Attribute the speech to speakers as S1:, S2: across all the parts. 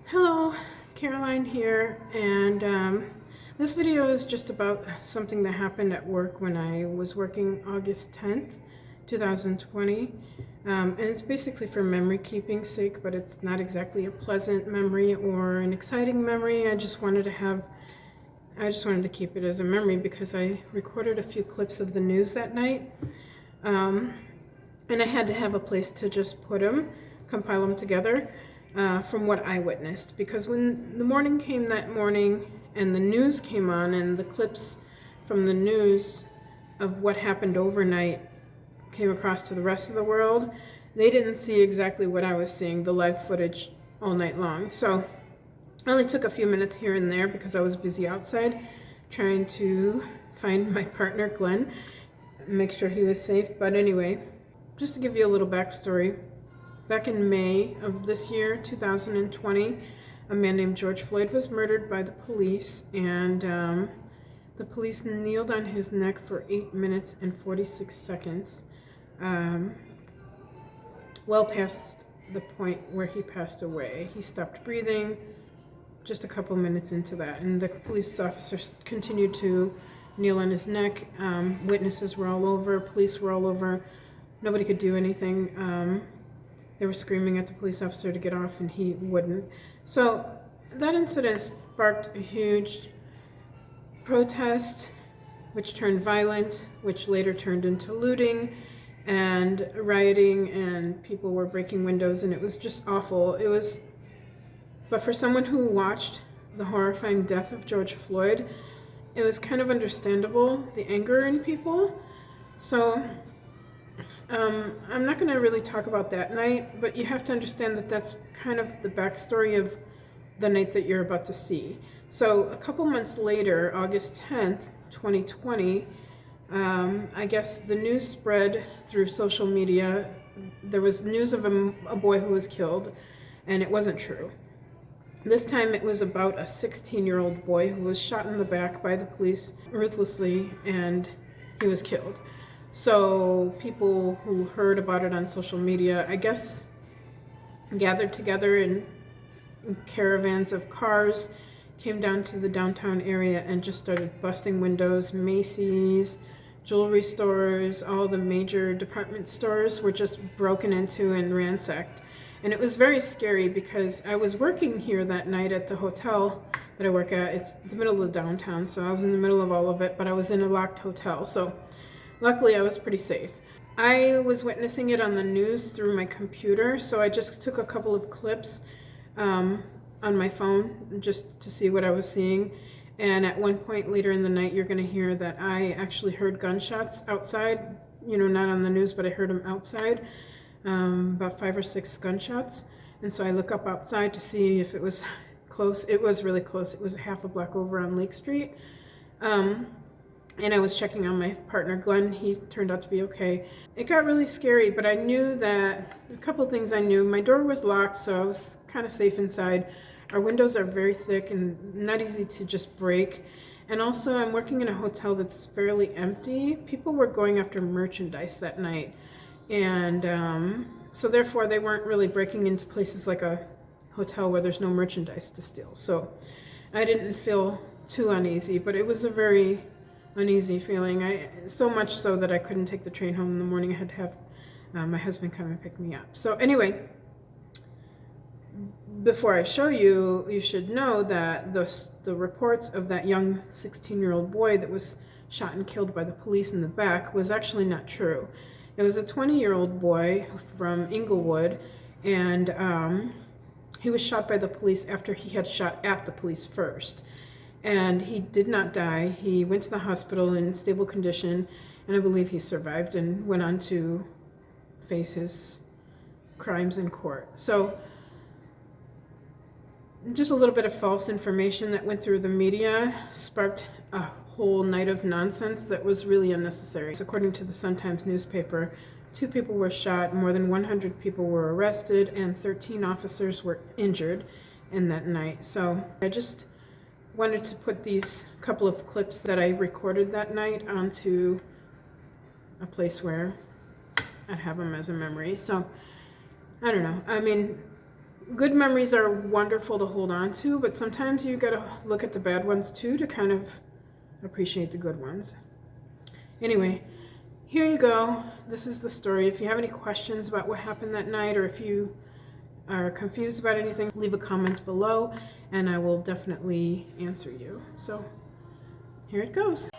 S1: Hello, Caroline here, and this video is just about something that happened at work when I was working August 10th, 2020. And it's basically for memory keeping sake, but it's not exactly a pleasant memory or an exciting memory. I just wanted to keep it as a memory because I recorded a few clips of the news that night. And I had to have a place to just put them, compile them together. From what I witnessed, because when the morning came that morning and the news came on and the clips from the news of what happened overnight came across to the rest of the world, they didn't see exactly what I was seeing, the live footage all night long. So I only took a few minutes here and there because I was busy outside trying to find my partner Glenn, make sure he was safe. But anyway, just to give you a little backstory. Back in May of this year, 2020, a man named George Floyd was murdered by the police, and the police kneeled on his neck for 8 minutes and 46 seconds, well past the point where he passed away. He stopped breathing just a couple minutes into that, and the police officers continued to kneel on his neck. Witnesses were all over, police were all over. Nobody could do anything. They were screaming at the police officer to get off, and he wouldn't. So that incident sparked a huge protest, which turned violent, which later turned into looting and rioting, and people were breaking windows, and it was just awful. But for someone who watched the horrifying death of George Floyd, it was kind of understandable, the anger in people. So I'm not going to really talk about that night, but you have to understand that that's kind of the backstory of the night that you're about to see. So a couple months later, August 10th, 2020, I guess the news spread through social media. There was news of a boy who was killed, and it wasn't true. This time it was about a 16-year-old boy who was shot in the back by the police ruthlessly, and he was killed. So people who heard about it on social media, I guess, gathered together in caravans of cars, came down to the downtown area and just started busting windows. Macy's, jewelry stores, all the major department stores were just broken into and ransacked. And it was very scary because I was working here that night at the hotel that I work at. It's the middle of the downtown, so I was in the middle of all of it, but I was in a locked hotel. So luckily, I was pretty safe. I was witnessing it on the news through my computer, so I just took a couple of clips on my phone just to see what I was seeing. And at one point later in the night, you're going to hear that I actually heard gunshots outside, not on the news, but I heard them outside, about 5 or 6 gunshots. And so I look up outside to see if it was close. It was really close. It was half a block over on Lake Street. And I was checking on my partner, Glenn. He turned out to be okay. It got really scary, but I knew that a couple things I knew. My door was locked, so I was kind of safe inside. Our windows are very thick and not easy to just break. And also, I'm working in a hotel that's fairly empty. People were going after merchandise that night. And so therefore, they weren't really breaking into places like a hotel where there's no merchandise to steal. So I didn't feel too uneasy, but it was a very uneasy feeling. So much so that I couldn't take the train home in the morning. I had to have my husband come and pick me up. So anyway, before I show you, you should know that the reports of that young 16-year-old boy that was shot and killed by the police in the back was actually not true. It was a 20-year-old boy from Inglewood, and he was shot by the police after he had shot at the police first. And he did not die. He went to the hospital in stable condition, and I believe he survived and went on to face his crimes in court. So just a little bit of false information that went through the media sparked a whole night of nonsense that was really unnecessary. So according to the Sun-Times newspaper, 2 people were shot, more than 100 people were arrested, and 13 officers were injured in that night. So I just wanted to put these couple of clips that I recorded that night onto a place where I'd have them as a memory. So I don't know. I mean, good memories are wonderful to hold on to, but sometimes you gotta look at the bad ones too to kind of appreciate the good ones. Anyway, here you go. This is the story. If you have any questions about what happened that night, or if you are confused about anything, leave a comment below and I will definitely answer you. So here it goes.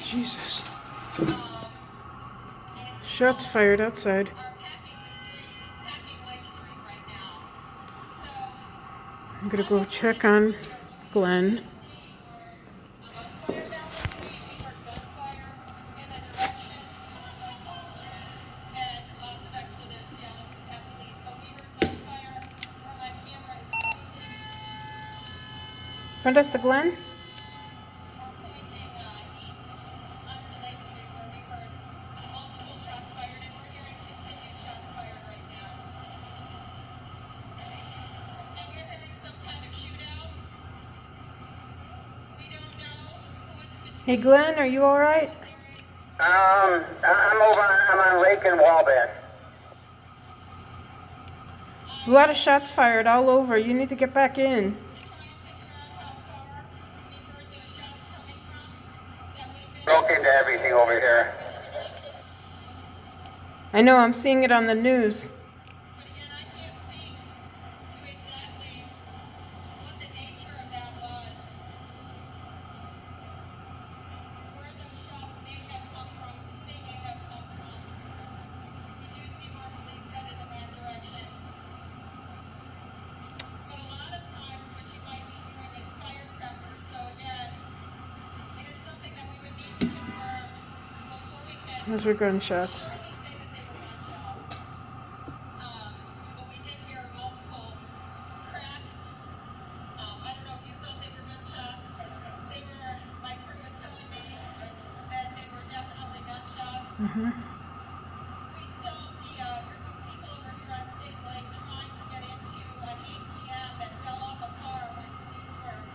S1: Jesus. Shots fired outside. I'm gonna go check on Glenn. Front us to Glenn. Hey Glenn, are you all right?
S2: I'm on Lake and Wabash.
S1: A lot of shots fired all over. You need to get back in.
S2: Broke into everything over here.
S1: I know, I'm seeing it on the news. Those were gunshots. Mm-hmm.
S3: We still see a group of people over here on State Lake trying to get into an ATM that fell off a car when police were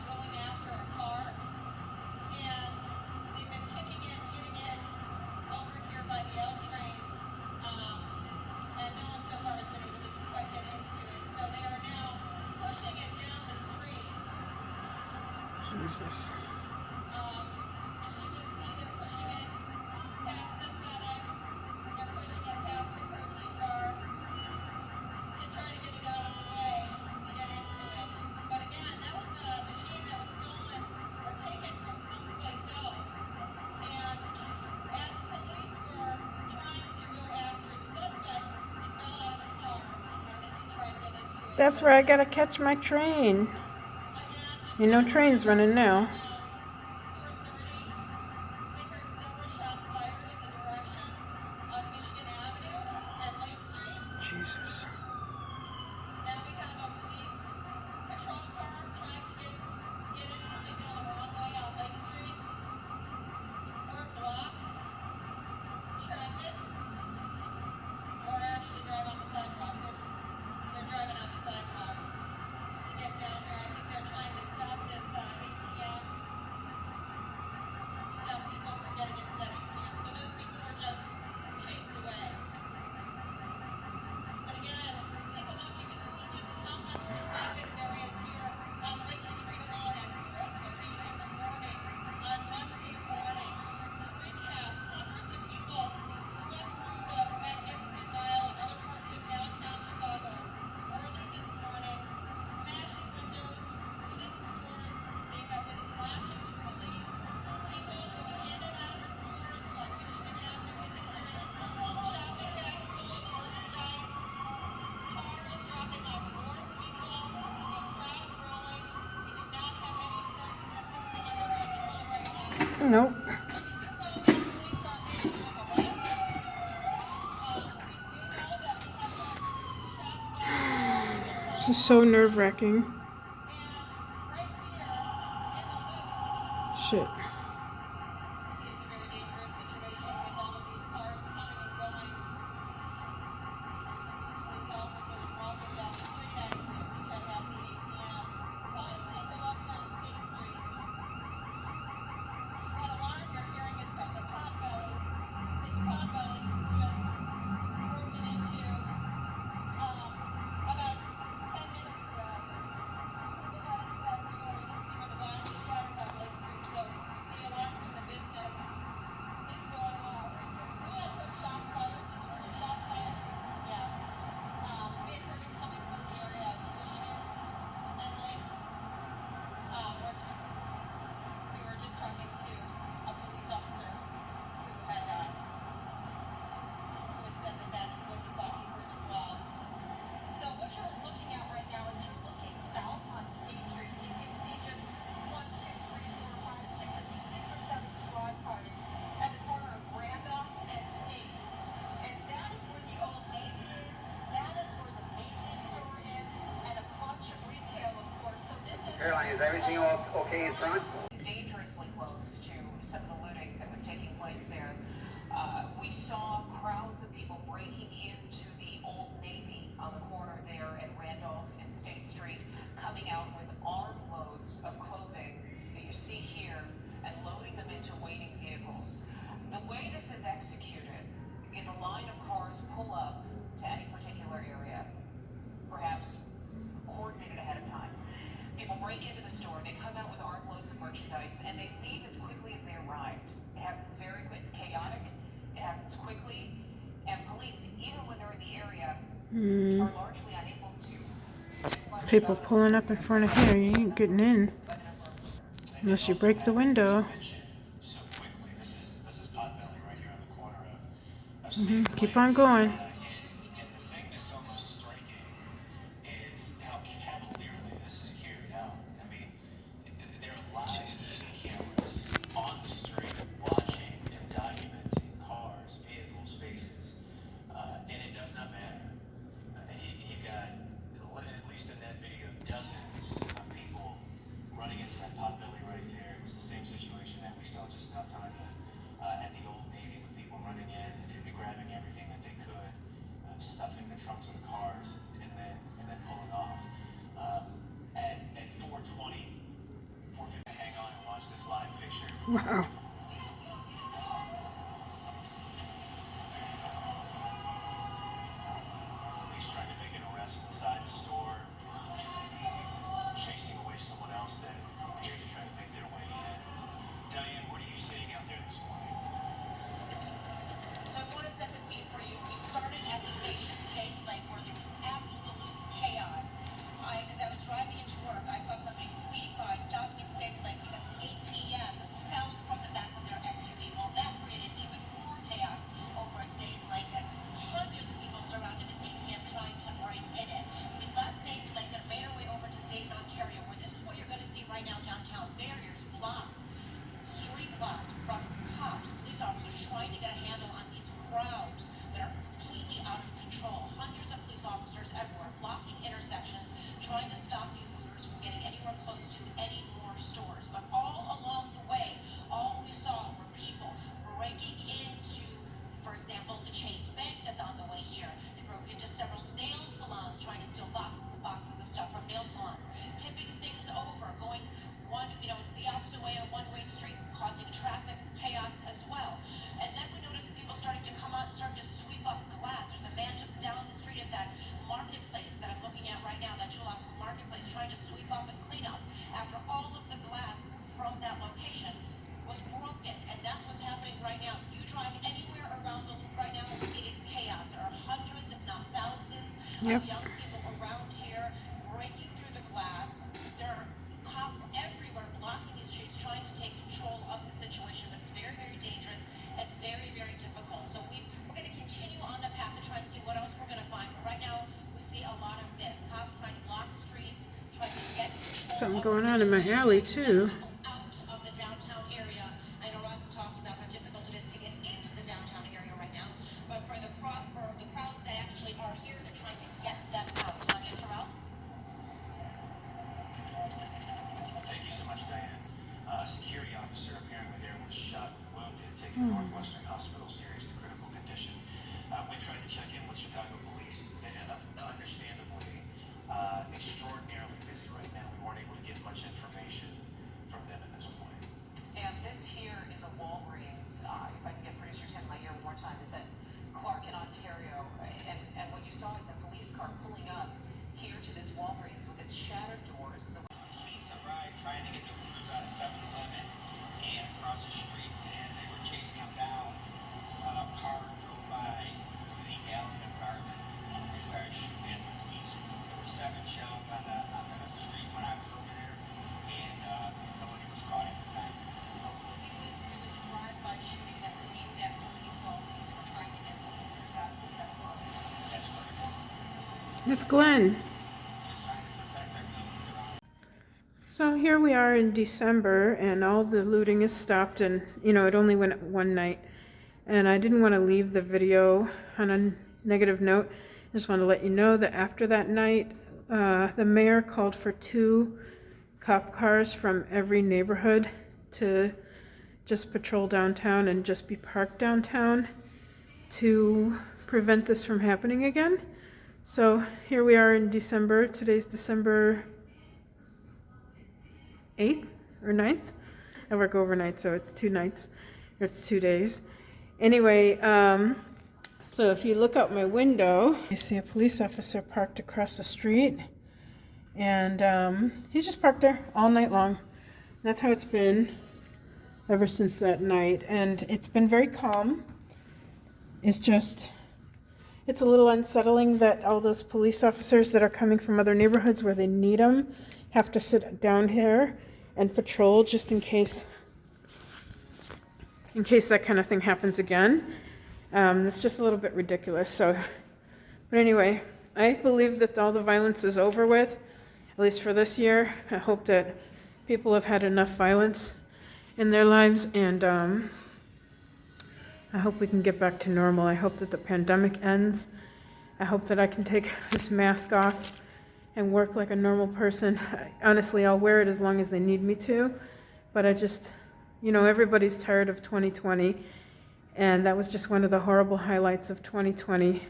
S3: going after a car. And they've been kicking it, getting it over here by the L train. And no one so far has been able to quite get into it. So they are now pushing it down the street.
S1: Jesus. That's where I gotta catch my train. You know, train's running now. Jesus.
S3: Now we have a police patrol car trying to get in coming down the wrong way on Lake Street. Or block traffic. Or actually drive on the sidewalk. They're driving on the sidewalk to get down here. I think they're trying to stop this ATM. Stop people from getting into that ATM. So those people were just chased away. But again, take a look. You can see just how much traffic there is here on Lake Street alone at 4:30 in the morning on Monday morning. To recap, hundreds of people swept through the Magnificent Mile and other parts of downtown Chicago early this morning, smashing windows, looting stores. They have been flashing with police. People moving in and out of stores along Michigan Avenue in the current shopping bags full of merchandise. Cars dropping off more people, the crowd growing. We do not have any sense that this is under control right now.
S1: Nope.
S3: We do know that police are making some arrests. We do know that we have shots fired.
S1: This is so nerve-wracking.
S3: And right here in the loop,
S1: Shit.
S3: see, it's a very dangerous situation with all of these cars coming and going. Police officers walking down the street, I assume, to check out the ATM. Well, let's take a look down State Street. That alarm you're hearing is from the Potbellies. This Potbellies was just broken into about 10 minutes ago. We'll go back into that view where you can see where the glass is shattered on Lake Street. So the
S2: Caroline, is everything okay in front?
S4: Dangerously close to some of the looting that was taking place there. We saw crowds of people breaking into the Old Navy on the corner there at Randolph and State Street, coming out with armloads of clothing that you see here and loading them into waiting vehicles. The way this is executed is a line of cars pull up to any particular area, perhaps coordinated ahead of time. People break into the store, they come out with armloads of merchandise, and they leave as quickly as they arrived. It happens very quick, it's chaotic, it happens quickly, and police, even when they're in the area, are largely unable to...
S1: People pulling up in front of here, you ain't getting in unless you break the window.
S5: So quickly, this is Potbelly right here on the corner of
S1: Keep on going.
S5: And the thing that's almost striking is how cavalierly this is carried out. I mean, there are live cameras on the street watching and documenting cars, vehicles, faces, and it does not matter. You've got, at least in that video, dozens of people running into that Potbelly right there. It was the same situation that we saw just outside at the Old Navy, with people running in and grabbing everything that they could, stuffing the trunks of the cars, and then pulling off. At 4:20, 4:50, hang on and watch this live picture.
S1: Wow.
S5: Police trying to make an arrest inside the store, chasing away someone else that appeared to try to make their way in. Diane, what are you seeing out there this morning?
S3: So I want to set the scene for you. We started at the station, State Lake, where there was absolute chaos. As I was driving into work, I saw somebody speeding by, stopping at State Lake because an ATM fell from the back of their SUV. Well, that created even more chaos over at State Lake as hundreds of people surrounded this ATM trying to break in it. We left State Lake and made our way over to State Ontario, where this is what you're going to see right now downtown. Barriers blocked, street blocked from cops, police officers trying to get a handle on these crowds that are completely out of control. Hundreds of police officers everywhere blocking intersections, trying to stop these looters from getting anywhere close to any more stores. But all along the way, all we saw were people breaking into, for example, the Chase Bank that's on the way here. They broke into several nail salons trying to steal boxes and boxes of stuff from nail salons, tipping things over, going the opposite way on a one-way street, causing traffic chaos as well. And then we noticed people starting to come out and start to sweep up glass. There's a man just down the street at that marketplace that I'm looking at right now, that Jewel Osco marketplace, trying to sweep up and clean up after all of the glass from that location was broken. And that's what's happening right now. You drive anywhere around the loop right now, it is chaos. There are hundreds, if not thousands, of young people around here breaking through the glass. There are cops everywhere blocking these streets, trying to take control of the situation. But it's very, very dangerous and very, very difficult. So we're going to continue on the path to try and see what else we're going to find. But right now, we see a lot of this. Cops trying to block streets, trying to get
S1: Something going on in my alley too.
S3: out of the downtown area. I know Ross is talking about how difficult it is to get into the downtown area right now. But for the crowds that actually are here, they're trying to get them out. Terrell?
S5: Thank you so much, Diane. A security officer apparently there was shot and wounded, taken to Northwestern Hospital, serious to critical condition. We tried to check in with Chicago police, and understandably, extraordinarily busy right now. We weren't able to get much information from them at this point.
S4: And this here is a Walgreens, if I can get producer Tim in my ear one more time, is at Clark in Ontario. And what you saw is the police car pulling up here to this Walgreens with its shattered doors.
S6: Police arrived trying to get the looters out of 7-Eleven and across the street. As they were chasing them down, a car drove by through the alley apartment. They started shooting at the police. There were 7 shells on the street when I was over there, and nobody was caught at the time.
S3: It was a drive-by shooting that was aimed at police while police were trying to get some looters out of the 7-Eleven.
S6: That's correct.
S1: It's Glenn.
S6: Just trying to protect their buildings.
S1: So here we are in December, and all the looting is stopped, and it only went one night. And I didn't want to leave the video on a negative note. I just want to let you know that after that night, the mayor called for 2 cop cars from every neighborhood to just patrol downtown and just be parked downtown to prevent this from happening again. So here we are in December. Today's December 8th or 9th. I work overnight, so it's 2 nights, or it's 2 days. Anyway, so if you look out my window, you see a police officer parked across the street, and he's just parked there all night long. That's how it's been ever since that night, and it's been very calm. It's a little unsettling that all those police officers that are coming from other neighborhoods where they need them have to sit down here and patrol just in case that kind of thing happens again. It's just a little bit ridiculous. So, but anyway, I believe that all the violence is over with, at least for this year. I hope that people have had enough violence in their lives, and I hope we can get back to normal. I hope that the pandemic ends. I hope that I can take this mask off and work like a normal person. Honestly, I'll wear it as long as they need me to, but I just, everybody's tired of 2020, and that was just one of the horrible highlights of 2020.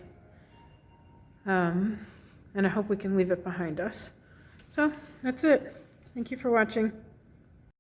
S1: And I hope we can leave it behind us. So that's it. Thank you for watching.